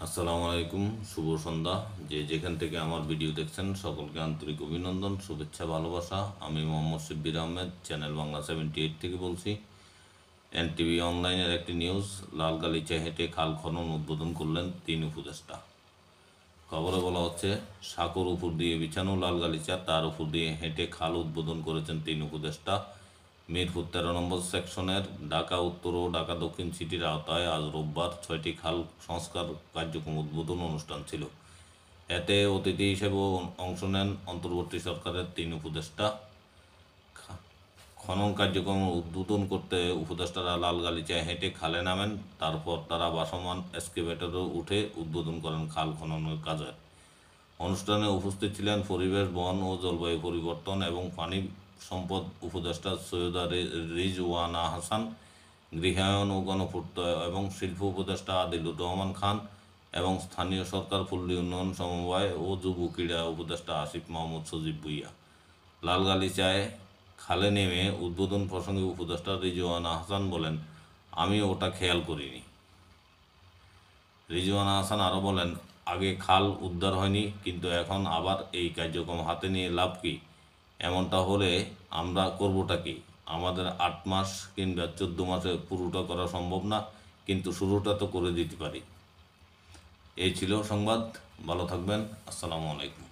আসসালামু আলাইকুম, শুভ সন্ধ্যা। যে যেখান থেকে আমার ভিডিও দেখছেন সকলকে আন্তরিক অভিনন্দন, শুভেচ্ছা, ভালোবাসা। আমি মোহাম্মদ শিব্বির আহমেদ, চ্যানেল বাংলা 78 থেকে বলছি। এনটিভি অনলাইনের একটি নিউজ, লালগালিচা হেঁটে খাল খনন উদ্বোধন করলেন 3 উপদেষ্টা। খবরে বলা হচ্ছে, সাঁকোর উপর দিয়ে বিছানো লালগালিচা, তার উপর দিয়ে হেঁটে খাল উদ্বোধন করেছেন 3 উপদেষ্টা। মিরপুর 13 নম্বর সেকশনের ঢাকা উত্তর ও ঢাকা দক্ষিণ সিটির আওতায় আজ রোববার 6টি খাল সংস্কার কার্যক্রম উদ্বোধন অনুষ্ঠান ছিল। এতে অতিথি হিসেবেও অংশ নেন অন্তর্বর্তী সরকারের 3 উপদেষ্টা। খনন কার্যক্রম উদ্বোধন করতে উপদেষ্টারা লালগালিচায় হেঁটে খালে নামেন। তারপর তারা ভাসমান এক্সকেভেটরে উঠে উদ্বোধন করেন খাল খননের কাজে। অনুষ্ঠানে উপস্থিত ছিলেন পরিবেশ, বন ও জলবায়ু পরিবর্তন এবং পানি সম্পদ উপদেষ্টা সৈয়দা রিজওয়ানা হাসান, গৃহায়ন ও গণপূর্ত এবং শিল্প উপদেষ্টা আদিলুর রহমান খান এবং স্থানীয় সরকার, পল্লী উন্নয়ন সমবায় ও যুব ক্রীড়া উপদেষ্টা আসিফ মাহমুদ সজীব ভুঁইয়া। লালগালিচায় খালে নেমে উদ্বোধন প্রসঙ্গে উপদেষ্টা রিজওয়ানা হাসান বলেন, আমি ওটা খেয়াল করিনি। রিজওয়ানা হাসান আরও বলেন, আগে খাল উদ্ধার হয়নি, কিন্তু এখন আবার এই কার্যক্রম হাতে নিয়ে লাভ কি? এমনটা হলে আমরা করবোটা কি? আমাদের 8 মাস কিংবা 14 মাসে পুরোটা করা সম্ভব না, কিন্তু শুরুটা তো করে দিতে পারি। এই ছিল সংবাদ। ভালো থাকবেন। আসসালামু আলাইকুম।